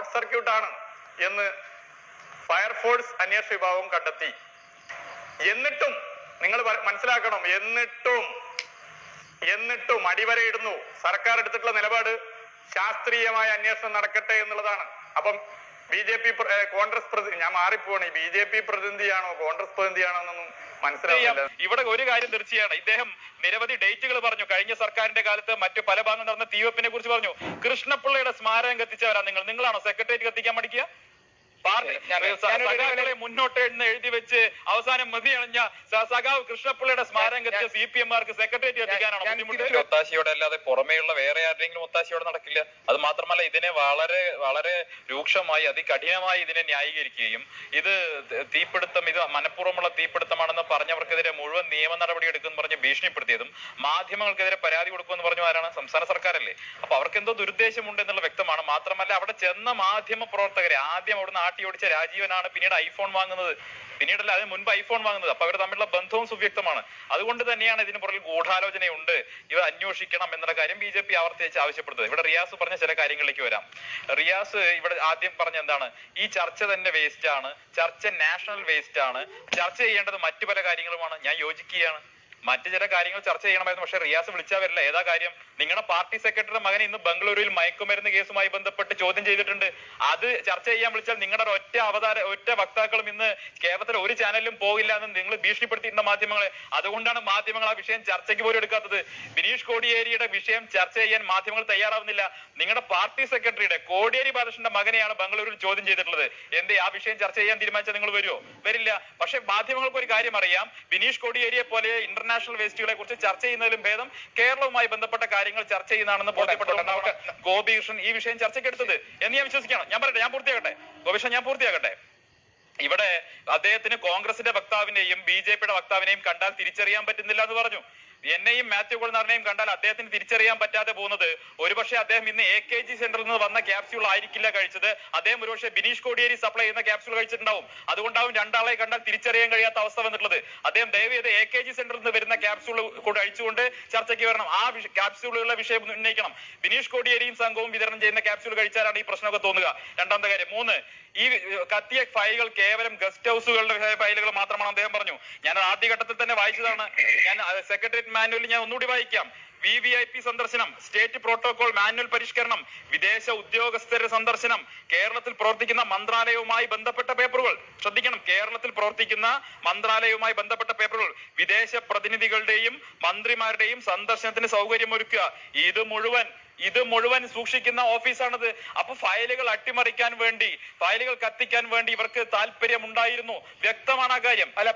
Short circuit ആണ് എന്ന് fire force അന്വേഷണ വിഭാഗം കണ്ടെത്തി. എന്നിട്ടും നിങ്ങൾ മനസ്സിലാക്കണം, എന്നിട്ടും അടിവരയിടുന്നു. സർക്കാർ എടുത്തിട്ടുള്ള നിലപാട് ശാസ്ത്രീയമായ അന്വേഷണം നടക്കട്ടെ എന്നുള്ളതാണ്. അപ്പം BJP കോൺഗ്രസ് ഞാൻ മാറിപ്പോണി, BJP പ്രതിനിധിയാണോ കോൺഗ്രസ് പ്രതിനിധിയാണോ എന്നൊന്നും മനസ്സിലാവില്ല. ഇവിടെ ഒരു കാര്യം തീർച്ചയാണ്, ഇദ്ദേഹം നിരവധി ഡേറ്റുകൾ പറഞ്ഞു. കഴിഞ്ഞ സർക്കാരിന്റെ കാലത്ത് മറ്റു പല ഭാഗങ്ങൾ നടന്ന തീവെപ്പിനെ കുറിച്ച് പറഞ്ഞു. കൃഷ്ണപിള്ളയുടെ സ്മാരകം കത്തിച്ചവരാ നിങ്ങളാണോ സെക്രട്ടേറിയറ്റ് കത്തിക്കാൻ മടിക്കുക? സഖാക്കളെ മുന്നോട്ട് എഴുതി വെച്ച് അവസാനം മതിയണഞ്ഞ സഖാവ് കൃഷ്ണപിള്ളയുടെ സ്മാരകം കത്തിച്ച CPM-മാർക്ക് സെക്രട്ടേറിയറ്റ് കത്തിക്കാനാണോ ബുദ്ധിമുട്ട്? ഒത്താശയോടെ അല്ലാതെ പുറമേയുള്ള വേറെ ആരുടെങ്കിലും ഒത്താശയോടെ നടക്കില്ല. അത് മാത്രമല്ല, ഇതിനെ വളരെ വളരെ രൂക്ഷമായി അതികഠിനമായി ഇതിനെ ന്യായീകരിക്കുകയും ഇത് തീപിടുത്തം, ഇത് മനഃപൂർവ്വമുള്ള തീപിടുത്തമാണെന്ന് പറഞ്ഞവർക്കെതിരെ മുഴുവൻ നിയമ നടപടി എടുക്കുമെന്ന് പറഞ്ഞ് ഭീഷണിപ്പെടുത്തിയതും മാധ്യമങ്ങൾക്കെതിരെ പരാതി കൊടുക്കുമെന്ന് പറഞ്ഞു ആരാണ്? സംസ്ഥാന സർക്കാരല്ലേ. അപ്പൊ അവർക്ക് എന്തോ ദുരുദ്ദേശമുണ്ട് എന്നുള്ള വ്യക്തമാണ്. മാത്രമല്ല, അവിടെ ചെന്ന മാധ്യമ പ്രവർത്തകരെ ആദ്യം അവിടുന്ന് ഓടിച്ച രാജീവനാണ് പിന്നീട് ഐഫോൺ വാങ്ങുന്നത്, പിന്നീടല്ല അതിന് മുൻപ് ഐഫോൺ വാങ്ങുന്നത്. അപ്പൊ അവർ തമ്മിലുള്ള ബന്ധവും സുവ്യക്തമാണ്. അതുകൊണ്ട് തന്നെയാണ് ഇതിന് പുറകിൽ ഗൂഢാലോചനയുണ്ട്, ഇവർ അന്വേഷിക്കണം എന്നുള്ള കാര്യം BJP ആവർത്തിച്ച് ആവശ്യപ്പെടുന്നത്. ഇവിടെ റിയാസ് പറഞ്ഞ ചില കാര്യങ്ങളിലേക്ക് വരാം. റിയാസ് ഇവിടെ ആദ്യം പറഞ്ഞ എന്താണ്, ഈ ചർച്ച തന്നെ വേസ്റ്റ് ആണ്, ചർച്ച നാഷണൽ വേസ്റ്റ് ആണ്, ചർച്ച ചെയ്യേണ്ടത് മറ്റു പല കാര്യങ്ങളുമാണ്. ഞാൻ യോജിക്കുകയാണ്, മറ്റു ചില കാര്യങ്ങൾ ചർച്ച ചെയ്യണമായിരുന്നു. പക്ഷെ റിയാസ് വിളിച്ചാൽ വരില്ല. ഏതാ കാര്യം? നിങ്ങളുടെ പാർട്ടി സെക്രട്ടറിയുടെ മകനെ ഇന്ന് ബംഗളൂരുവിൽ മയക്കുമരുന്ന് കേസുമായി ബന്ധപ്പെട്ട് ചോദ്യം ചെയ്തിട്ടുണ്ട്. അത് ചർച്ച ചെയ്യാൻ വിളിച്ചാൽ നിങ്ങളുടെ ഒറ്റ വക്താക്കളും ഇന്ന് കേരളത്തിലെ ഒരു ചാനലിലും പോകില്ല എന്ന് നിങ്ങൾ ഭീഷണിപ്പെടുത്തിയിരുന്ന മാധ്യമങ്ങളെ. അതുകൊണ്ടാണ് മാധ്യമങ്ങൾ ആ വിഷയം ചർച്ചയ്ക്ക് പോലും എടുക്കാത്തത്. ബിനീഷ് കോടിയേരിയുടെ വിഷയം ചർച്ച ചെയ്യാൻ മാധ്യമങ്ങൾ തയ്യാറാവുന്നില്ല. നിങ്ങളുടെ പാർട്ടി സെക്രട്ടറിയുടെ കോടിയേരി ബാലകൃഷ്ണന്റെ മകനെയാണ് ബംഗളൂരുവിൽ ചോദ്യം ചെയ്തിട്ടുള്ളത്. എന്തേ ആ വിഷയം ചർച്ച ചെയ്യാൻ തീരുമാനിച്ചാൽ നിങ്ങൾ വരുമോ? വരില്ല. പക്ഷെ മാധ്യമങ്ങൾക്ക് ഒരു കാര്യം അറിയാം, ബിനീഷ് കോടിയേരിയെ പോലെ ഇന്റർനാഷണൽ വേസ്റ്റുകളെ കുറിച്ച് ചർച്ച ചെയ്യുന്നതിലും ഭേദം കേരളവുമായി ബന്ധപ്പെട്ട കാര്യങ്ങൾ ചർച്ച ചെയ്യുന്നതാണെന്ന് ബോധ്യപ്പെട്ടുകൊണ്ടാണ് ഗോപികൃഷ്ണൻ ഈ വിഷയം ചർച്ചയ്ക്ക് എടുത്തത് എന്ന് ഞാൻ വിശ്വസിക്കണം. ഞാൻ പൂർത്തിയാക്കട്ടെ ഗോപികൃഷ്ണൻ, ഞാൻ പൂർത്തിയാക്കട്ടെ. ഇവിടെ അദ്ദേഹത്തിന് കോൺഗ്രസിന്റെ വക്താവിനെയും BJP-യുടെ വക്താവിനെയും കണ്ടാൽ തിരിച്ചറിയാൻ പറ്റുന്നില്ല എന്ന് പറഞ്ഞു. എന്നെയും മാത്യു കുഴൽനാടനെയും കണ്ടാൽ അദ്ദേഹത്തിന് തിരിച്ചറിയാൻ പറ്റാതെ പോകുന്നത് ഒരുപക്ഷെ അദ്ദേഹം ഇന്ന് AKG സെന്ററിൽ നിന്ന് വന്ന ക്യാപ്സ്യൂൾ ആയിരിക്കില്ല കഴിച്ചത്. അദ്ദേഹം ഒരുപക്ഷെ ബിനീഷ് കോടിയേരി സപ്ലൈ ചെയ്യുന്ന ക്യാപ്സ്യൂൾ കഴിച്ചിട്ടുണ്ടാവും. അതുകൊണ്ടാവും രണ്ടാളെ കണ്ടാൽ തിരിച്ചറിയാൻ കഴിയാത്ത അവസ്ഥ വന്നിട്ടുള്ളത്. അദ്ദേഹം ദയവേത് AKG സെന്ററിൽ നിന്ന് വരുന്ന ക്യാപ്സ്യൂൾ കൂടെ അഴിച്ചുകൊണ്ട് ചർച്ചയ്ക്ക് വരണം. ആ ക്യാപ്സ്യൂളുകളുടെ വിഷയം ഉന്നയിക്കണം. ബിനീഷ് കോടിയേരിയും സംഘവും വിതരണം ചെയ്യുന്ന ക്യാപ്സ്യൂൾ കഴിച്ചാലാണ് ഈ പ്രശ്നമൊക്കെ തോന്നുക. രണ്ടാമത്തെ കാര്യം. 3, ഈ കത്തിയ ഫയലുകൾ കേവലം ഗസ്റ്റ് ഹൗസുകളുടെ ഫയലുകൾ മാത്രമാണ് അദ്ദേഹം പറഞ്ഞു. ഞാൻ ആദ്യഘട്ടത്തിൽ തന്നെ വായിച്ചതാണ്. ഞാൻ സെക്രട്ടേറിയറ്റ് മാനുവലിൽ ഞാൻ ഒന്നുകൂടി വായിക്കാം. VVIP സന്ദർശനം, സ്റ്റേറ്റ് പ്രോട്ടോകോൾ മാനുവൽ പരിഷ്കരണം, വിദേശ ഉദ്യോഗസ്ഥരുടെ സന്ദർശനം, കേരളത്തിൽ പ്രവർത്തിക്കുന്ന മന്ത്രാലയവുമായി ബന്ധപ്പെട്ട പേപ്പറുകൾ. ശ്രദ്ധിക്കണം, കേരളത്തിൽ പ്രവർത്തിക്കുന്ന മന്ത്രാലയവുമായി ബന്ധപ്പെട്ട പേപ്പറുകൾ, വിദേശ പ്രതിനിധികളുടെയും മന്ത്രിമാരുടെയും സന്ദർശനത്തിന് സൗകര്യമൊരുക്കുക. ഇത് മുഴുവൻ സൂക്ഷിക്കുന്ന ഓഫീസാണത്. അപ്പൊ ഫയലുകൾ അട്ടിമറിക്കാൻ വേണ്ടി, ഫയലുകൾ കത്തിക്കാൻ വേണ്ടി ഇവർക്ക് താല്പര്യം ഉണ്ടായിരുന്നു. വ്യക്തമാണ് ആ കാര്യം. അല്ല,